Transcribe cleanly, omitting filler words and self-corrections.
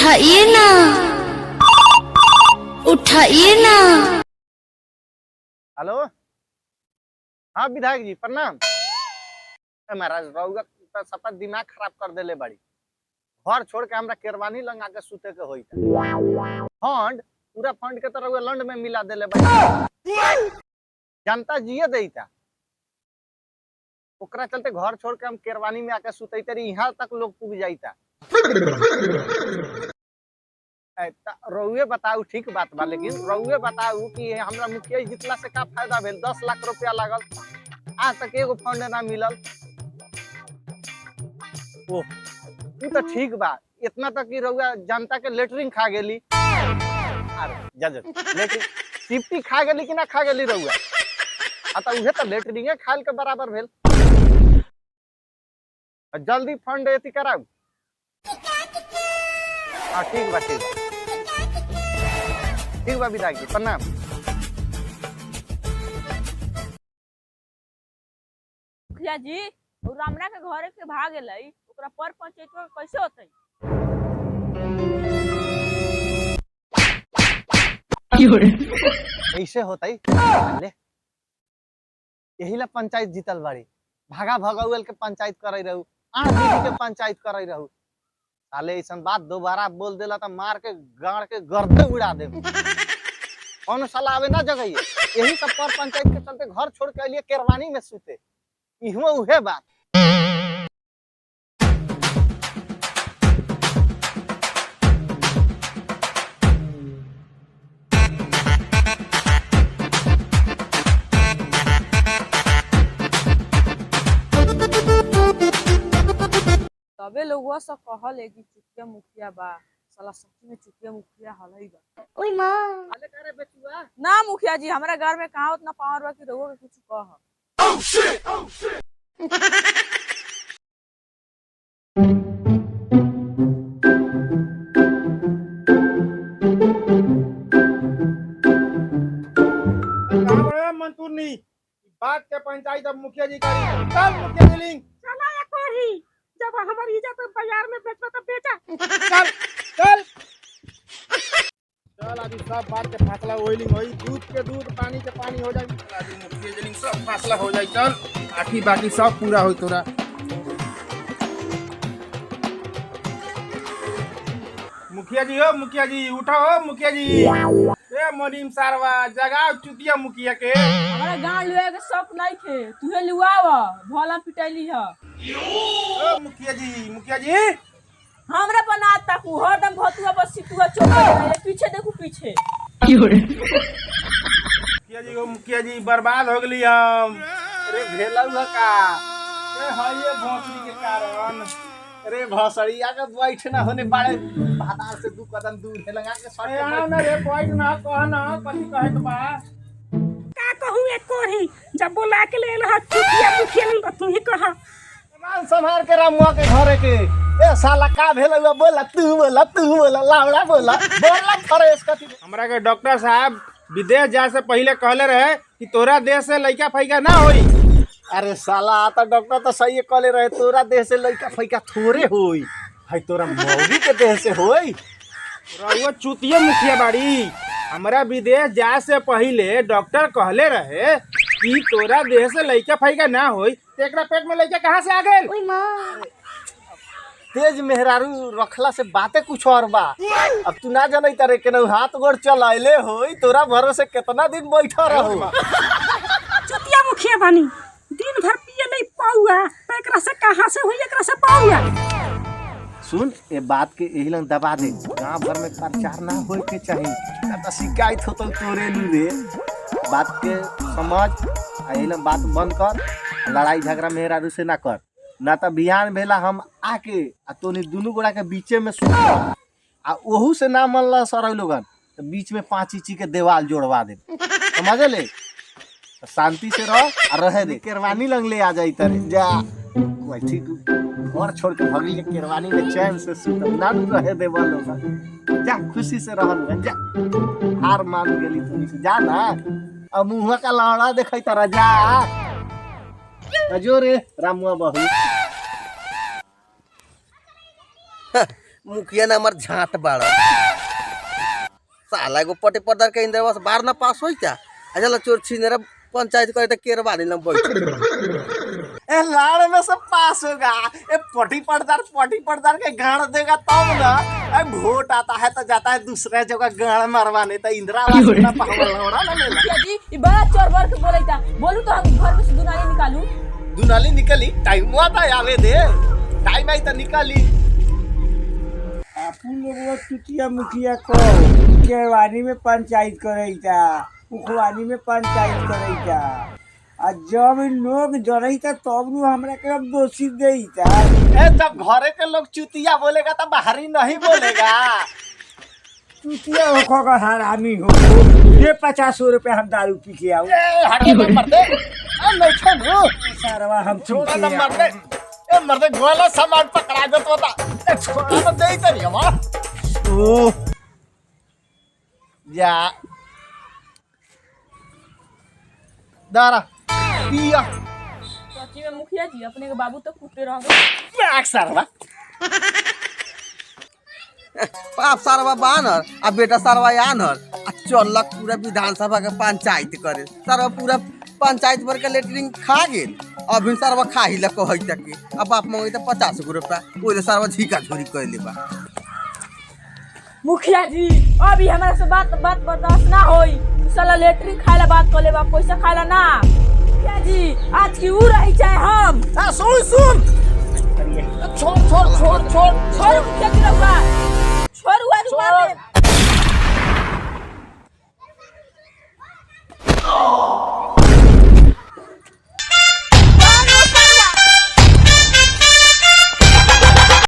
उठाइए ना, उठाइए ना। हेलो। हाँ विधायक जी प्रणाम। महाराज रउआ त सपा दिमाग खराब कर देले बड़ी। घर छोड़ के हमरा केरवानी लंगा के सुते के होई फंड पूरा फंड के तरह लंड में मिला देले बड़ी। जनता जिये देता ओकरा चलते घर छोड़ के हम केरवानी में आके सुते तरी यहाँ तक लोग पुग जाता। रउए बताऊ ठीक बात बा, लेकिन रउए बताऊ कि हमरा मुखिया जितला से का फायदा भेल। 10 लाख रुपया लागल, आज तक एगो फंड ना मिलल। ओह तू तो ठीक बा, इतना तक कि रउआ जनता के लेटरिन खा गेली। अरे जज लेटरिन सिफ्टी खा गेली कि ना खा गेली रउआ? तो उहे तो लेटरिन खाल के बराबर भेल। जल्दी फंड एती कराऊ। हाँ ठीक बा ठीक बा ठीक बा विधायक जी प्रणाम। मुखिया जी और रामना के घरे के भाग गेलै, ओकरा पर पंचायत कैसे होतै? ऐसे होतई ले यही ला पंचायत जीतल बाड़ी। भागा भगौल के पंचायत करे रहू, आठ दीदी के पंचायत करे रहू। साले ऐसन बात दोबारा बोल देला तो मार के गाड़ के गर्दे उड़ा दे। कौन साला आवे ना जगह यही सब पर पंचायत के चलते घर छोड़ के लिए केरवानी में सुते। इहो उहे बात। तबे लोगवा सब कहले कि चुटिया मुखिया बा, साला सच्ची में चुटिया मुखिया हलई बा। ओई माँ साले करे बेचुआ ना मुखिया जी हमरा घर में कहां उतना पावर बा कि रउआ के कुछ कह। मंतूरनी बात के पंचायत अब मुखिया जी करी। चल मुखिया जी लिंग चला या कोरी, जब हमारी इज्जत बाजार में बेचना तो बेचा। चल चल चल अभी सब बात के फासला ओइलिंग होई। दूध के दूध पानी के पानी हो जाई। अभी मुखिया जी लिंग सब फासला हो जाई। चल आखी बाकी सब पूरा होई तोरा। मुखिया जी हो, मुखिया जी उठो हो मुखिया जी। ए मनीम सारवा जगाओ चुतिया मुखिया के। हमरा गांव लुआ के शौक नहीं थे, तुहे लुआव भला पिटैली ह। ओ मुखिया जी, मुखिया जी हमरा बनाता को हरदम भतुआ बस सितुआ चोक पीछे देखू पीछे। मुखिया जी को मुखिया जी बर्बाद हो गली हम। अरे भेला हुआ का ए हाये भोसड़ी के कारण। अरे भसड़िया के बैठ ना होने बाड़े बाजार से 2 कदम दूर है लगा के सट ए आओ ना रे पॉइंट ना कह ना कथि कहे तो बा। का कहूँ एक कोरी, जब बोला के ले लहा चुटिया मुखिया नहीं तो तू ही कहा। मान संभाल के रामुआ के घरे के। ए साला का भेल हुआ बोला तू बोला लावड़ा बोला फरेस कथि। हमरा के डॉक्टर साहब विदेश जाए से पहले कहले रहे कि तोरा देश से लइका फैका ना होई। अरे साला आता डॉक्टर तो सही कहले रहे, तोरा देह से लइका फैका थोड़े होई, भाई तोरा मौगी के देह से होई। रउआ चुतिया मुखिया बाड़ी। हमरा विदेश जाए से पहले डॉक्टर कहले रहे कि तोरा देह से लइका फैका ना होई। तो एकरा पेट में लइका कहाँ से आ गेल? ओई माँ तेज मेहरारू रखला से बातें कुछ और बा। अब तू ना जाने तारे के हाथ गोड़ चलाइले होई, तोरा भरोसे कितना दिन बैठा रहो। चुटिया मुखिया बानी, दिन भर पिए नहीं पाऊआ तो एकरा से कहाँ से हुई, एकरा से पाऊआ। सुन ये बात के यही लंग दबा दे, गांव भर में प्रचार ना होए के चाहिए। ना तो शिकायत होतो तोरे रे। बात के समझ यही लंग बात बंद कर, लड़ाई झगड़ा मेहरारू से ना कर। ना तो बिहान भेला हम आके आ तोनी दोनों गोड़ा के बीचे में सुन आ ओहू से ना मनला सर लोगन तो बीच में 5 इंची के देवाल जोड़वा दे। समझ ले? शांति से रह और रहे दे। केरवानी लंग ले आ जाई तरे जा वैठी घर छोड़ के भगी के केरवानी में चैन से सुत ना रहे दे बोल जा। खुशी से रहल जा। हार मान गेली तू जा ना, अब मुंह का लाड़ा देखै तारा जा। जो रे रामुआ बहू मुखिया ना हमार झाट बाड़ा साला एगो पटे पर्दार के इंद्रवास बार ना पास होई क्या अच्छा चोर छीनेरा पंचायत करे त केर बानी लम बैठ ए लाड़ में सब पास होगा। ए पटी पड़दार के गाड़ देगा तब ना। ए वोट आता है तो जाता है दूसरे जगह गाड़ मरवाने तो इंदिरावास ना पावल होड़ा ना लेला। मुखिया जी ई बड़ा चोर बर के बोलैता बोलू तो हम घर में से दुनाली निकालू। दुनाली निकली टाइम हुआ था आवे दे टाइम आई तो निकाली। आपू लोग चुतिया मुखिया को केवानी में पंचायत करैता उखवानी में पंचायत करैता आ जब लोग जरैता तब नु हमरा के अब दोषी देईता। ए जब घरे के लोग चुतिया बोलेगा तो बाहरी नहीं बोलेगा। चुतिया होखो का हरामी हो ये 50 रुपए हम दारू पी के आऊ। ए हटे मत मरते ए नहीं छोड़ो सारवा हम छोड़ा चुतिया ना मरते। ए मरते गोला सामान पकड़ा दे तो ए छोड़ा तो दे ही तरी हवा। ओ जा दारा पिया सच्ची में मुखिया जी अपने के बाबू तो कुत्ते रह गए। बैक सरवा बाप सारवा बानर आ बेटा सारवा आनर आ चलक पूरा विधानसभा के पंचायत करे सारवा पूरा पंचायत भर के लेटरिन खा गेल अभी सारवा खाही ला कहै तक अब बाप मंगे त 50 रुपया ओले सारवा झिका झोरी कहले बा। मुखिया जी अभी हमारे से बात बर्दाश्त ना होई। साला लेटरिन खाइला बात कर ले बा पैसा खाइला ना। मुखिया जी आज की उ रही चाहे हम। सुन छोड़ छोड़ मुखिया जी रहुआ छोड़ हुआ नु मार दे।